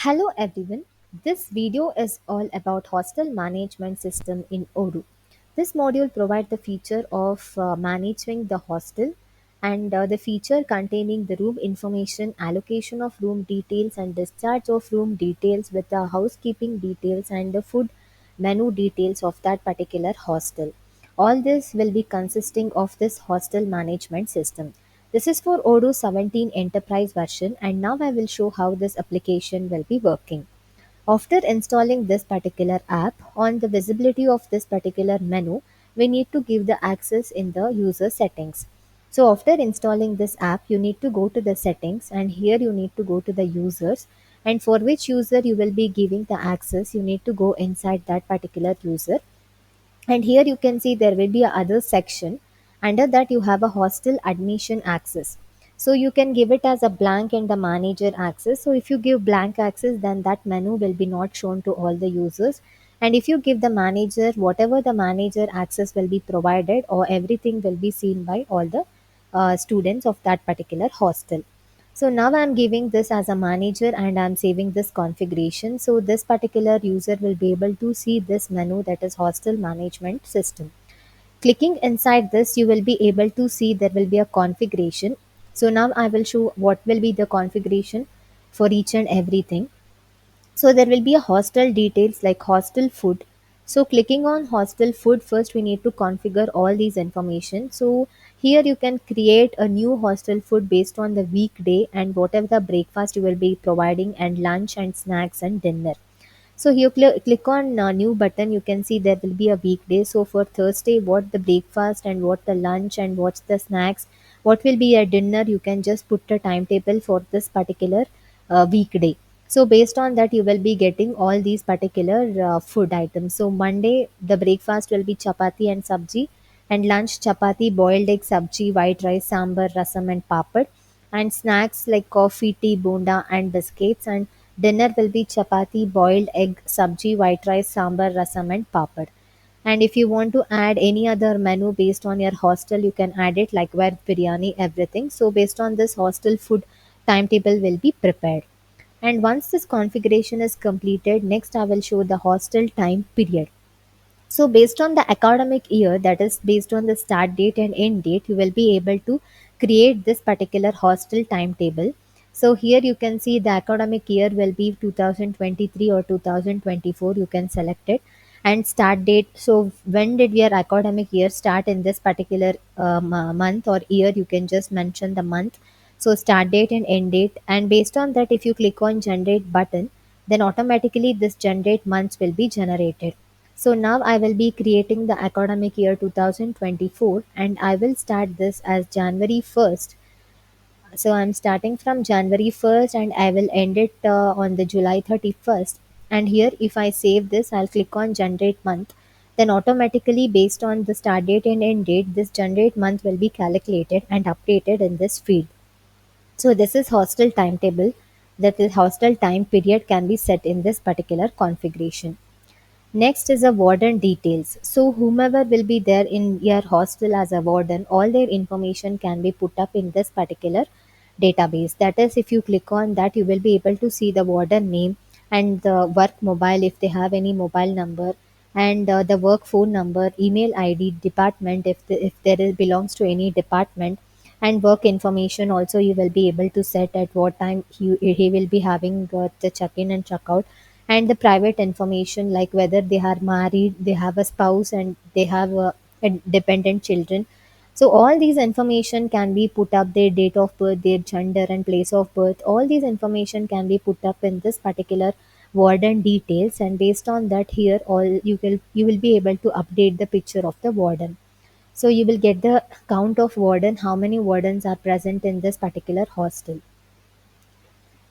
Hello everyone. This video is all about hostel management system in Odoo. This module provides the feature of managing the hostel and the feature containing the room information, allocation of room details and discharge of room details with the housekeeping details and the food menu details of that particular hostel. All this will be consisting of this hostel management system. This is for Odoo 17 Enterprise version and now I will show how this application will be working. After installing this particular app, on the visibility of this particular menu, we need to give the access in the user settings. So after installing this app, you need to go to the settings and here you need to go to the users, and for which user you will be giving the access, you need to go inside that particular user, and here you can see there will be a other section. Under that you have a hostel admission access. So you can give it as a blank and the manager access. So if you give blank access, then that menu will be not shown to all the users. And if you give the manager, whatever the manager access will be provided or everything will be seen by all the students of that particular hostel. So now I'm giving this as a manager and I'm saving this configuration. So this particular user will be able to see this menu, that is hostel management system. Clicking inside this, you will be able to see there will be a configuration. So now I will show what will be the configuration for each and everything. So there will be a hostel details like hostel food. So clicking on hostel food, first we need to configure all these information. So here you can create a new hostel food based on the weekday and whatever the breakfast you will be providing and lunch and snacks and dinner. So here click on new button, you can see there will be a weekday. So for Thursday, what the breakfast and what the lunch and what's the snacks, what will be a dinner, you can just put a timetable for this particular weekday. So based on that, you will be getting all these particular food items. So Monday, the breakfast will be chapati and sabji, and lunch chapati, boiled egg, sabji, white rice, sambar, rasam, and papad, and snacks like coffee, tea, bonda, and biscuits. And dinner will be chapati, boiled egg, sabji, white rice, sambar, rasam, and papad. And if you want to add any other menu based on your hostel, you can add it like veg biryani, everything. So based on this hostel food timetable will be prepared. And once this configuration is completed, next I will show the hostel time period. So based on the academic year, that is based on the start date and end date, you will be able to create this particular hostel timetable. So here you can see the academic year will be 2023 or 2024. You can select it and start date. So when did your academic year start in this particular month or year? You can just mention the month. So start date and end date, and based on that, if you click on generate button, then automatically this generate months will be generated. So now I will be creating the academic year 2024 and I will start this as January 1st. So I'm starting from January 1st and I will end it on the July 31st. And here if I save this, I'll click on generate month. Then automatically based on the start date and end date, this generate month will be calculated and updated in this field. So this is hostel timetable. That is hostel time period can be set in this particular configuration. Next is a warden details. So whomever will be there in your hostel as a warden, all their information can be put up in this particular database. That is, if you click on that, you will be able to see the warden name and the work mobile if they have any mobile number, and the work phone number, email ID, department if there is, belongs to any department, and work information also you will be able to set at what time he will be having the check in and check out, and the private information like whether they are married, they have a spouse, and they have a dependent children. So all these information can be put up, their date of birth, their gender and place of birth. All these information can be put up in this particular warden details, and based on that, here all you will be able to update the picture of the warden. So you will get the count of warden, how many wardens are present in this particular hostel.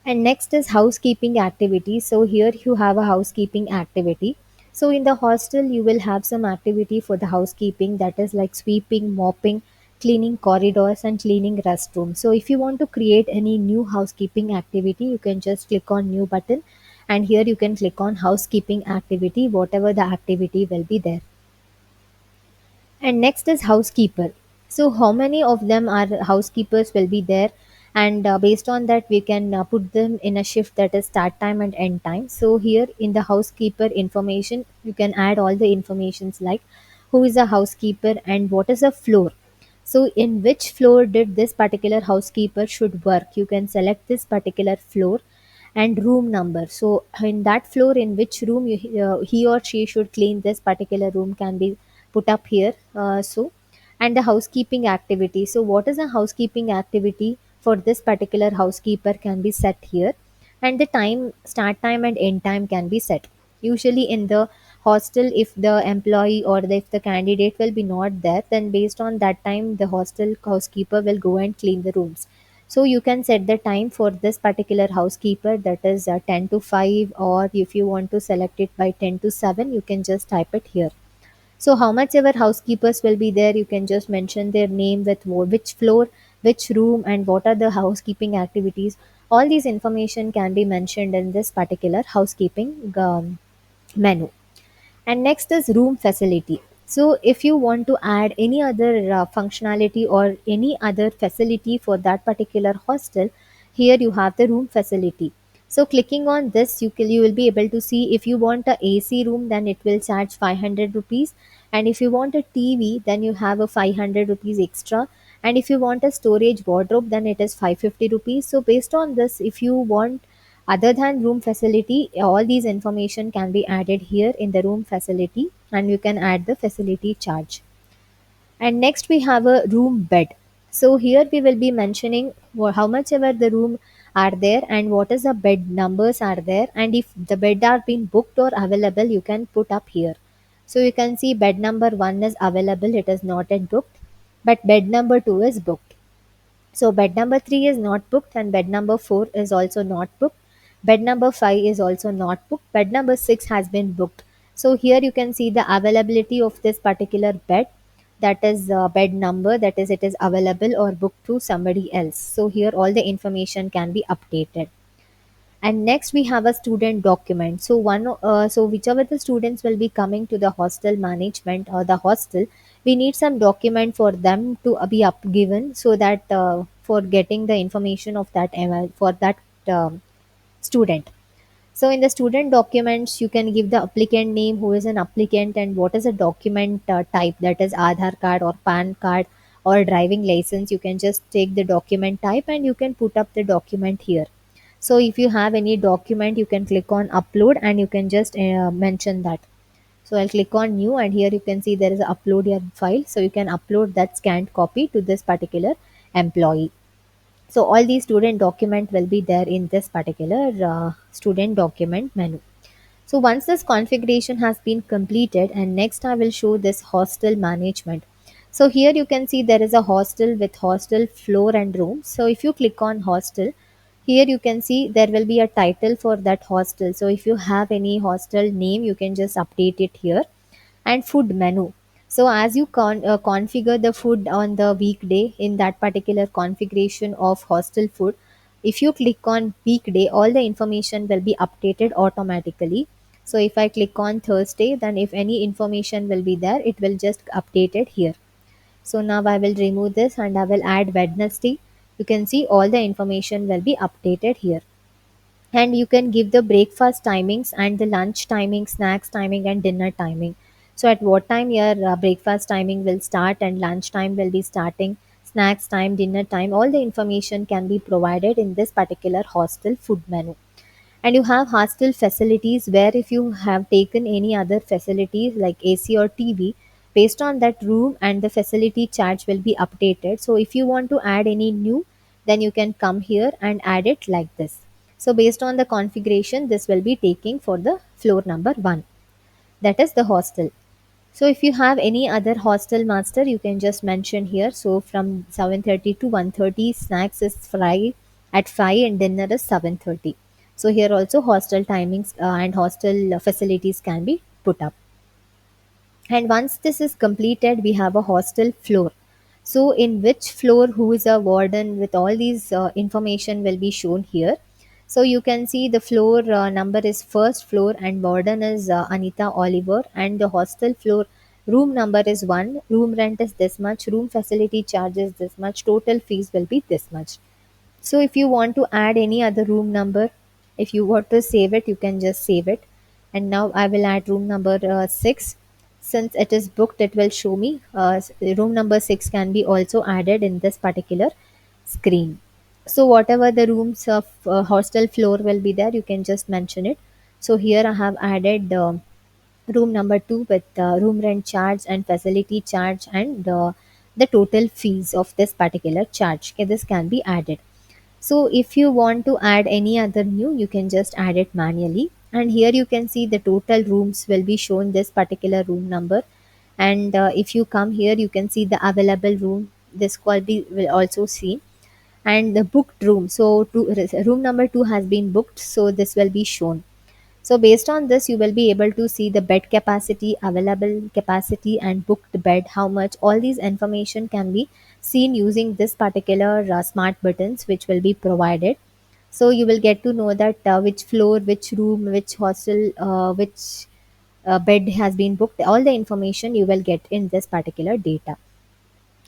And next is housekeeping activity. So here you have a housekeeping activity. So in the hostel, you will have some activity for the housekeeping, that is like sweeping, mopping, cleaning corridors, and cleaning restrooms. So if you want to create any new housekeeping activity, you can just click on new button, and here you can click on housekeeping activity, whatever the activity will be there. And next is housekeeper. So how many of them are housekeepers will be there? and based on that we can put them in a shift, that is start time and end time. So here in the housekeeper information you can add all the informations like who is a housekeeper and what is a floor. So in which floor did this particular housekeeper should work, you can select this particular floor and room number. So in that floor, in which room he or she should clean this particular room can be put up here. And the housekeeping activity. So what is a housekeeping activity for this particular housekeeper can be set here, and the time, start time and end time can be set. Usually in the hostel, if the employee or if the candidate will be not there, then based on that time the hostel housekeeper will go and clean the rooms. So you can set the time for this particular housekeeper, that is 10 to 5, or if you want to select it by 10 to 7 you can just type it here. So how much ever housekeepers will be there, you can just mention their name with which floor, which room, and what are the housekeeping activities. All these information can be mentioned in this particular housekeeping menu. And next is room facility. So if you want to add any other functionality or any other facility for that particular hostel, here you have the room facility. So clicking on this you will be able to see if you want a AC room then it will charge 500 rupees, and if you want a TV then you have a 500 rupees extra, and if you want a storage wardrobe then it is 550 rupees. So based on this, if you want other than room facility, all these information can be added here in the room facility, and you can add the facility charge. And next we have a room bed. So here we will be mentioning how much ever the room are there and what is the bed numbers are there, and if the bed are being booked or available you can put up here. So you can see bed number 1 is available, it is not yet booked, but bed number 2 is booked. So bed number 3 is not booked and bed number 4 is also not booked. Bed number 5 is also not booked. Bed number 6 has been booked. So here you can see the availability of this particular bed, that is bed number, that is it is available or booked to somebody else. So here all the information can be updated. And next we have a student document. So whichever the students will be coming to the hostel management or the hostel, we need some document for them to be up given, so that for getting the information of that for that um, student. So in the student documents, you can give the applicant name, who is an applicant, and what is a document type, that is Aadhaar card or PAN card or driving license. You can just take the document type and you can put up the document here. So if you have any document, you can click on upload and you can just mention that. So I'll click on new and here you can see there is a upload your file. So you can upload that scanned copy to this particular employee. So all these student document will be there in this particular student document menu. So once this configuration has been completed, and next I will show this hostel management. So here you can see there is a hostel with hostel floor and room. So if you click on hostel, here you can see there will be a title for that hostel. So if you have any hostel name, you can just update it here. And food menu. So as you configure the food on the weekday in that particular configuration of hostel food, if you click on weekday, all the information will be updated automatically. So if I click on Thursday, then if any information will be there, it will just update it here. So now I will remove this and I will add Wednesday. You can see all the information will be updated here, and you can give the breakfast timings and the lunch timing, snacks timing, and dinner timing. So at what time your breakfast timing will start and lunch time will be starting, snacks time, dinner time, all the information can be provided in this particular hostel food menu. And you have hostel facilities, where if you have taken any other facilities like AC or TV, based on that room and the facility charge will be updated. So if you want to add any new, then you can come here and add it like this. So based on the configuration, this will be taking for the floor number 1, that is the hostel. So if you have any other hostel master, you can just mention here. So from 7:30 to 1:30, snacks is fry at 5 and dinner is 7:30. So here also hostel timings and hostel facilities can be put up. And once this is completed, we have a hostel floor. So in which floor, who is a warden, with all these information will be shown here. So you can see the floor number is first floor and warden is Anita Oliver, and the hostel floor room number is 1, room rent is this much, room facility charges this much, total fees will be this much. So if you want to add any other room number, if you want to save it, you can just save it. And now I will add room number 6. Since it is booked, it will show me room number 6 can be also added in this particular screen. So whatever the rooms of hostel floor will be there, you can just mention it. So here I have added room number 2 with room rent charge and facility charge and the total fees of this particular charge. Okay, this can be added. So if you want to add any other new, you can just add it manually. And here you can see the total rooms will be shown this particular room number. And if you come here, you can see the available room. This quality will also see, and the booked room. So room number 2 has been booked. So this will be shown. So based on this, you will be able to see the bed capacity, available capacity, and booked bed, how much. All these information can be seen using this particular smart buttons which will be provided. So you will get to know that which floor, which room, which hostel, which bed has been booked. All the information you will get in this particular data.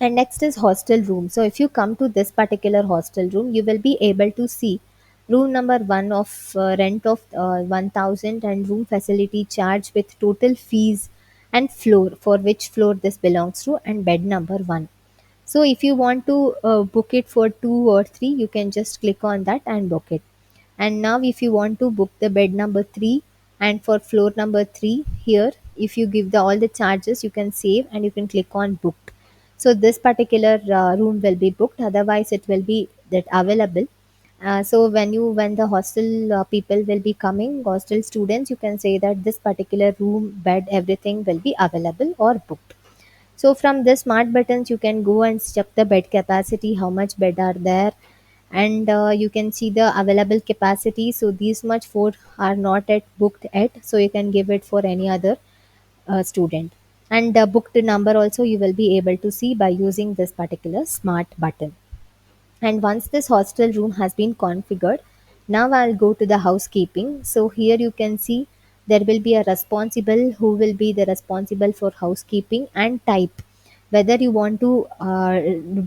And next is hostel room. So if you come to this particular hostel room, you will be able to see room number 1 of rent of 1000 and room facility charge with total fees and floor, for which floor this belongs to, and bed number 1. So if you want to book it for 2 or 3, you can just click on that and book it. And now if you want to book the bed number 3 and for floor number 3, here if you give the all the charges, you can save and you can click on booked. So this particular room will be booked, otherwise it will be that available. So when the hostel people will be coming, hostel students, you can say that this particular room, bed, everything will be available or booked. So from the smart buttons, you can go and check the bed capacity, how much bed are there, and you can see the available capacity. So these much four are not yet booked yet, so you can give it for any other student. And the booked number also you will be able to see by using this particular smart button. And once this hostel room has been configured, now I'll go to the housekeeping. So here you can see there will be a responsible who will be the responsible for housekeeping and type. Whether you want to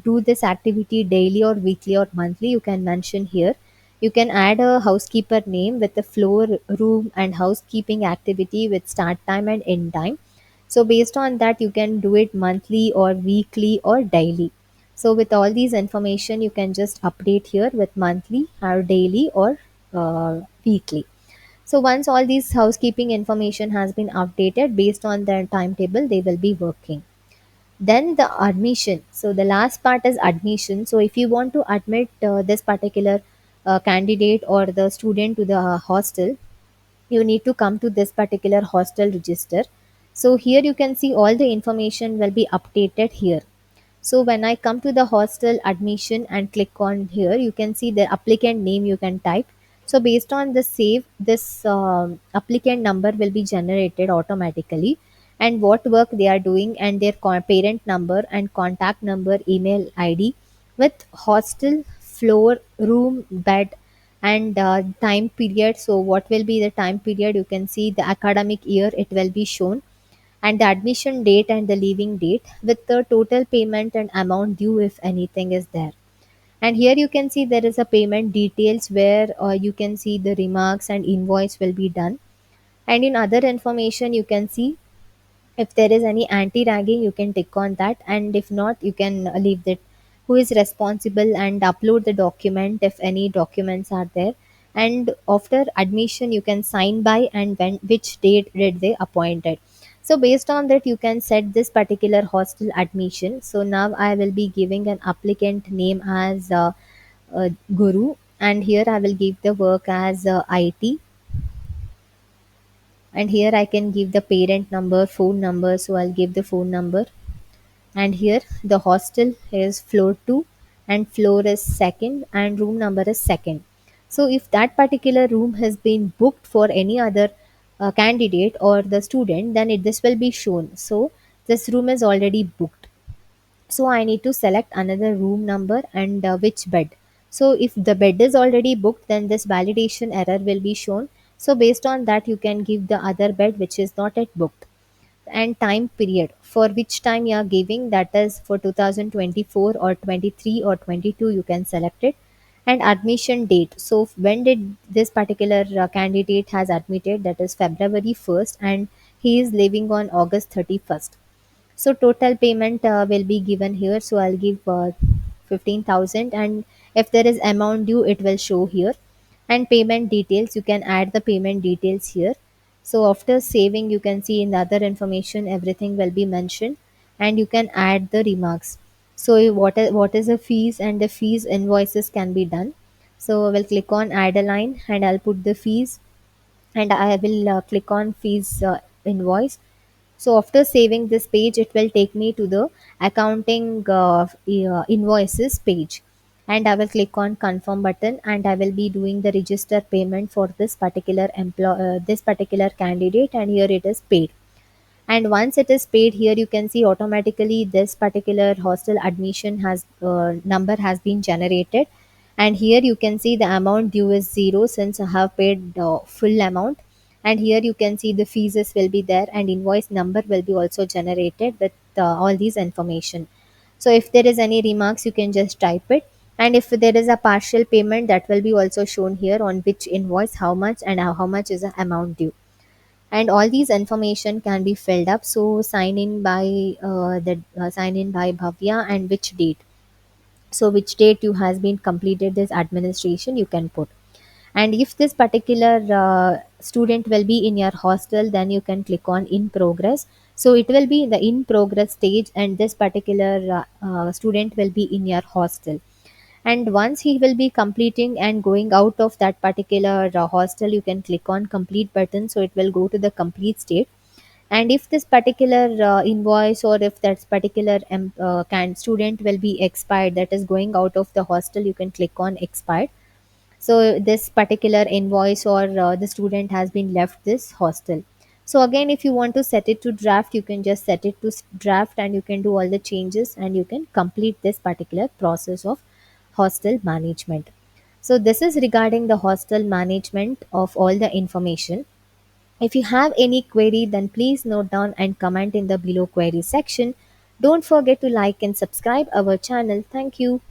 do this activity daily or weekly or monthly, you can mention here. You can add a housekeeper name with the floor, room, and housekeeping activity with start time and end time. So based on that, you can do it monthly or weekly or daily. So with all these information, you can just update here with monthly or daily or weekly. So once all these housekeeping information has been updated based on their timetable, they will be working. Then the admission. So the last part is admission. So if you want to admit this particular candidate or the student to the hostel, you need to come to this particular hostel register. So here you can see all the information will be updated here. So when I come to the hostel admission and click on here, you can see the applicant name you can type. So based on the save, this applicant number will be generated automatically, and what work they are doing and their parent number and contact number, email ID with hostel, floor, room, bed, and time period. So what will be the time period? You can see the academic year, it will be shown, and the admission date and the leaving date with the total payment and amount due if anything is there. And here you can see there is a payment details where you can see the remarks and invoice will be done. And in other information, you can see if there is any anti-ragging, you can tick on that, and if not, you can leave that who is responsible and upload the document if any documents are there. And after admission, you can sign by and when which date did they appointed. So based on that, you can set this particular hostel admission. So now I will be giving an applicant name as Guru, and here I will give the work as IT, and here I can give the parent number, phone number. So I'll give the phone number. And here the hostel is floor 2 and floor is second and room number is second. So if that particular room has been booked for any other candidate or the student, then this will be shown. So this room is already booked, so I need to select another room number and which bed. So if the bed is already booked, then this validation error will be shown. So based on that, you can give the other bed which is not yet booked. And time period for which time you are giving, that is for 2024 or 23 or 22, you can select it. And admission date. So when did this particular candidate has admitted? That is February 1st, and he is leaving on August 31st. So total payment will be given here. So I'll give 15,000, and if there is amount due, it will show here. And payment details, you can add the payment details here. So after saving, you can see in the other information everything will be mentioned, and you can add the remarks. So what is the fees, and the fees invoices can be done. So we'll click on add a line, and I'll put the fees, and I will click on fees invoice. So after saving this page, it will take me to the accounting invoices page, and I will click on confirm button, and I will be doing the register payment for this particular candidate, and here it is paid. And once it is paid, here you can see automatically this particular hostel admission has number has been generated. And here you can see the amount due is 0 since I have paid full amount. And here you can see the fees will be there, and invoice number will be also generated with all these information. So if there is any remarks, you can just type it. And if there is a partial payment, that will be also shown here on which invoice how much, and how much is the amount due. And all these information can be filled up. So sign in by Bhavya, and which date. So which date you has been completed this administration, you can put. And if this particular student will be in your hostel, then you can click on in progress. So it will be in the in progress stage, and this particular student will be in your hostel. And once he will be completing and going out of that particular hostel, you can click on complete button, so it will go to the complete state. And if this particular invoice, or if that particular student will be expired, that is going out of the hostel, you can click on expired. So this particular invoice, or the student has been left this hostel. So again, if you want to set it to draft, you can just set it to draft, and you can do all the changes, and you can complete this particular process of hostel management. So this is regarding the hostel management of all the information. If you have any query, then please note down and comment in the below query section. Don't forget to like and subscribe our channel. Thank you.